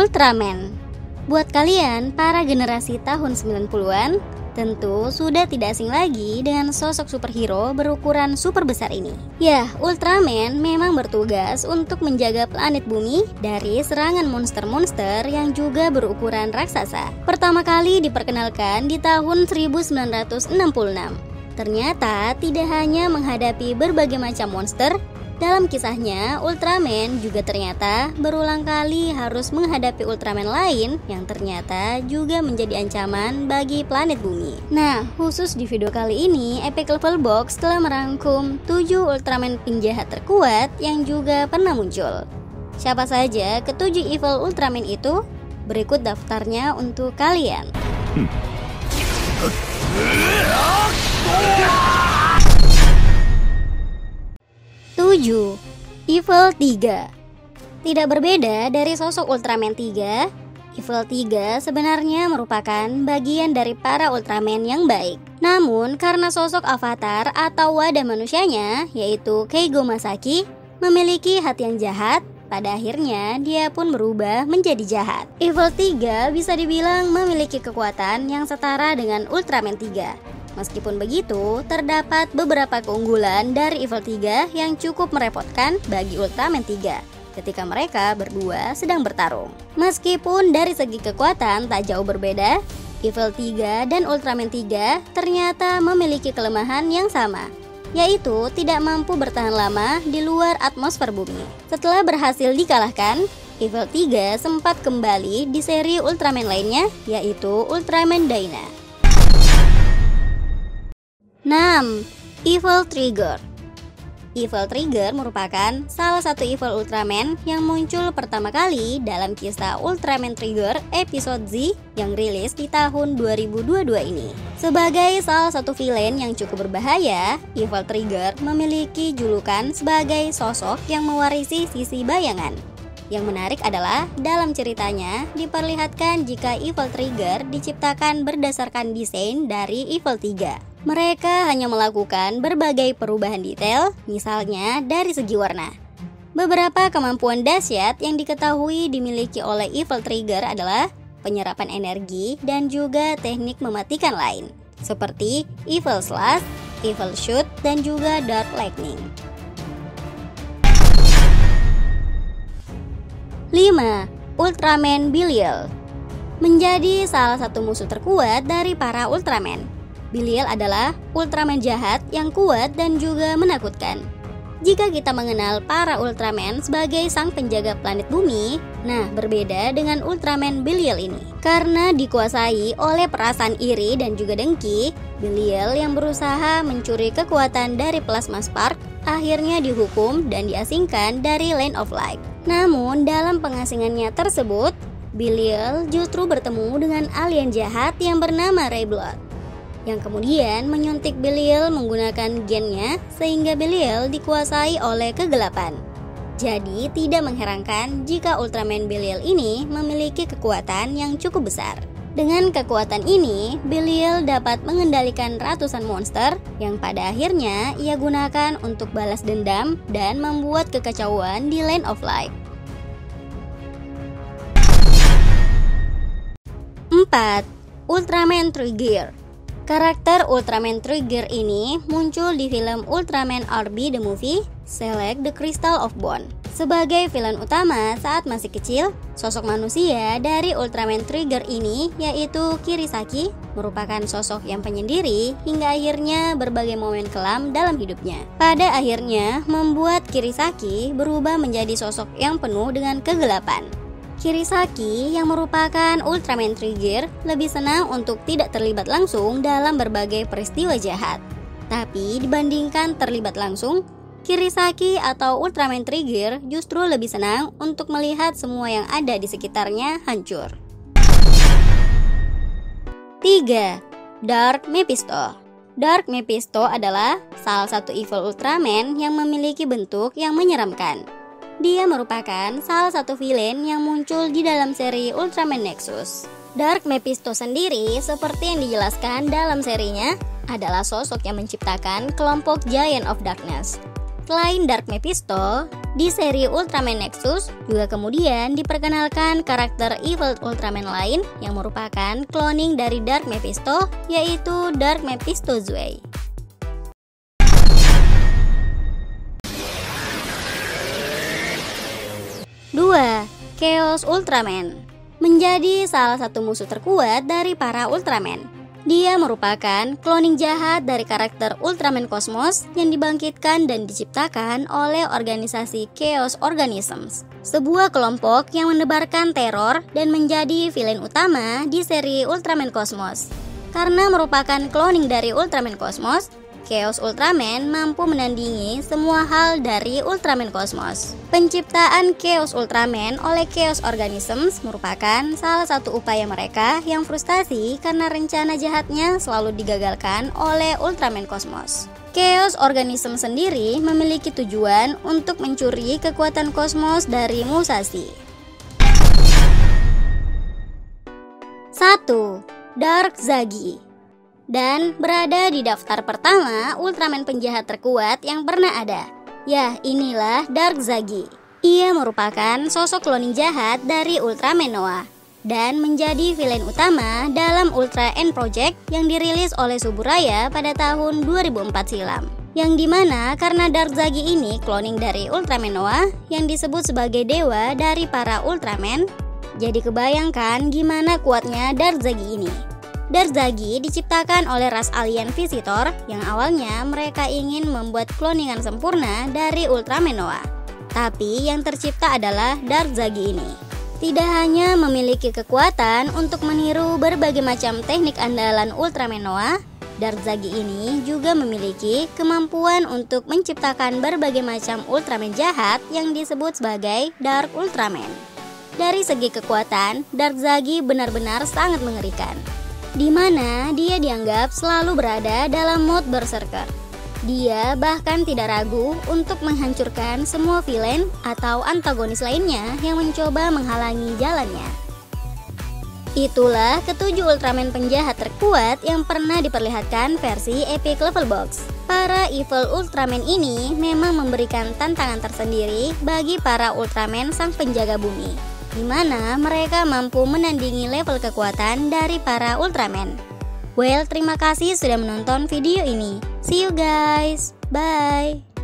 Ultraman. Buat kalian para generasi tahun 90-an, tentu sudah tidak asing lagi dengan sosok superhero berukuran super besar ini. Ya, Ultraman memang bertugas untuk menjaga planet bumi dari serangan monster-monster yang juga berukuran raksasa. Pertama kali diperkenalkan di tahun 1966. Ternyata tidak hanya menghadapi berbagai macam monster, dalam kisahnya Ultraman juga ternyata berulang kali harus menghadapi Ultraman lain yang ternyata juga menjadi ancaman bagi planet bumi. Nah, khusus di video kali ini Epic Level Box telah merangkum 7 Ultraman penjahat terkuat yang juga pernah muncul. Siapa saja ketujuh evil Ultraman itu? Berikut daftarnya untuk kalian. 7. Evil 3. Tidak berbeda dari sosok Ultraman 3, Evil 3 sebenarnya merupakan bagian dari para Ultraman yang baik. Namun karena sosok avatar atau wadah manusianya, yaitu Keigo Masaki, memiliki hati yang jahat, pada akhirnya dia pun berubah menjadi jahat. Evil 3 bisa dibilang memiliki kekuatan yang setara dengan Ultraman 3. Meskipun begitu, terdapat beberapa keunggulan dari Evil 3 yang cukup merepotkan bagi Ultraman 3 ketika mereka berdua sedang bertarung. Meskipun dari segi kekuatan tak jauh berbeda, Evil 3 dan Ultraman 3 ternyata memiliki kelemahan yang sama, yaitu tidak mampu bertahan lama di luar atmosfer bumi. Setelah berhasil dikalahkan, Evil 3 sempat kembali di seri Ultraman lainnya, yaitu Ultraman Dyna. 6. Evil Trigger. Evil Trigger merupakan salah satu evil Ultraman yang muncul pertama kali dalam kisah Ultraman Trigger episode Z yang rilis di tahun 2022 ini. Sebagai salah satu villain yang cukup berbahaya, Evil Trigger memiliki julukan sebagai sosok yang mewarisi sisi bayangan. Yang menarik adalah dalam ceritanya diperlihatkan jika Evil Trigger diciptakan berdasarkan desain dari Evil 3. Mereka hanya melakukan berbagai perubahan detail, misalnya dari segi warna. Beberapa kemampuan dahsyat yang diketahui dimiliki oleh Evil Trigger adalah penyerapan energi dan juga teknik mematikan lain, seperti Evil Slash, Evil Shoot, dan juga Dark Lightning. 5. Ultraman Belial. Menjadi salah satu musuh terkuat dari para Ultraman, Belial adalah Ultraman jahat yang kuat dan juga menakutkan. Jika kita mengenal para Ultraman sebagai sang penjaga planet bumi, nah berbeda dengan Ultraman Belial ini. Karena dikuasai oleh perasaan iri dan juga dengki, Belial yang berusaha mencuri kekuatan dari Plasma Spark akhirnya dihukum dan diasingkan dari Land of Light. Namun dalam pengasingannya tersebut, Belial justru bertemu dengan alien jahat yang bernama Rayblood, yang kemudian menyuntik Belial menggunakan gennya sehingga Belial dikuasai oleh kegelapan. Jadi tidak mengherankan jika Ultraman Belial ini memiliki kekuatan yang cukup besar. Dengan kekuatan ini, Belial dapat mengendalikan ratusan monster yang pada akhirnya ia gunakan untuk balas dendam dan membuat kekacauan di Land of Light. 4. Ultraman Trigger. Karakter Ultraman Trigger ini muncul di film Ultraman RB The Movie, Select the Crystal of Bone. Sebagai villain utama saat masih kecil, sosok manusia dari Ultraman Trigger ini yaitu Kirisaki merupakan sosok yang penyendiri hingga akhirnya berbagai momen kelam dalam hidupnya. Pada akhirnya membuat Kirisaki berubah menjadi sosok yang penuh dengan kegelapan. Kirisaki yang merupakan Ultraman Trigger lebih senang untuk tidak terlibat langsung dalam berbagai peristiwa jahat. Tapi dibandingkan terlibat langsung, Kirisaki atau Ultraman Trigger justru lebih senang untuk melihat semua yang ada di sekitarnya hancur. 3. Dark Mephisto. Dark Mephisto adalah salah satu evil Ultraman yang memiliki bentuk yang menyeramkan. Dia merupakan salah satu villain yang muncul di dalam seri Ultraman Nexus. Dark Mephisto sendiri, seperti yang dijelaskan dalam serinya, adalah sosok yang menciptakan kelompok Giant of Darkness. Selain Dark Mephisto, Di seri Ultraman Nexus juga kemudian diperkenalkan karakter Evil Ultraman lain yang merupakan cloning dari Dark Mephisto, yaitu Dark Mephistozoe. Dua, Chaos Ultraman menjadi salah satu musuh terkuat dari para Ultraman. Dia merupakan cloning jahat dari karakter Ultraman Cosmos yang dibangkitkan dan diciptakan oleh organisasi Chaos Organisms, sebuah kelompok yang menebarkan teror dan menjadi villain utama di seri Ultraman Cosmos. Karena merupakan cloning dari Ultraman Cosmos, Chaos Ultraman mampu menandingi semua hal dari Ultraman Cosmos. Penciptaan Chaos Ultraman oleh Chaos Organisms merupakan salah satu upaya mereka yang frustasi karena rencana jahatnya selalu digagalkan oleh Ultraman Cosmos. Chaos Organisms sendiri memiliki tujuan untuk mencuri kekuatan kosmos dari Musashi. 1. Dark Zagi dan berada di daftar pertama Ultraman penjahat terkuat yang pernah ada. Ya, inilah Dark Zagi. Ia merupakan sosok cloning jahat dari Ultraman Noah dan menjadi villain utama dalam Ultra End Project yang dirilis oleh Suburaya pada tahun 2004 silam. Yang dimana karena Dark Zagi ini cloning dari Ultraman Noah yang disebut sebagai dewa dari para Ultraman, jadi kebayangkan gimana kuatnya Dark Zagi ini. Dark Zagi diciptakan oleh ras alien Visitor yang awalnya mereka ingin membuat cloningan sempurna dari Ultraman Noah. Tapi yang tercipta adalah Dark Zagi ini. Tidak hanya memiliki kekuatan untuk meniru berbagai macam teknik andalan Ultraman Noah, Dark Zagi ini juga memiliki kemampuan untuk menciptakan berbagai macam Ultraman jahat yang disebut sebagai Dark Ultraman. Dari segi kekuatan, Dark Zagi benar-benar sangat mengerikan, di mana dia dianggap selalu berada dalam mode berserker. Dia bahkan tidak ragu untuk menghancurkan semua villain atau antagonis lainnya yang mencoba menghalangi jalannya. Itulah ketujuh Ultraman penjahat terkuat yang pernah diperlihatkan versi Epic Level Box. Para Evil Ultraman ini memang memberikan tantangan tersendiri bagi para Ultraman sang penjaga bumi, di mana mereka mampu menandingi level kekuatan dari para Ultraman. Well, terima kasih sudah menonton video ini. See you guys. Bye.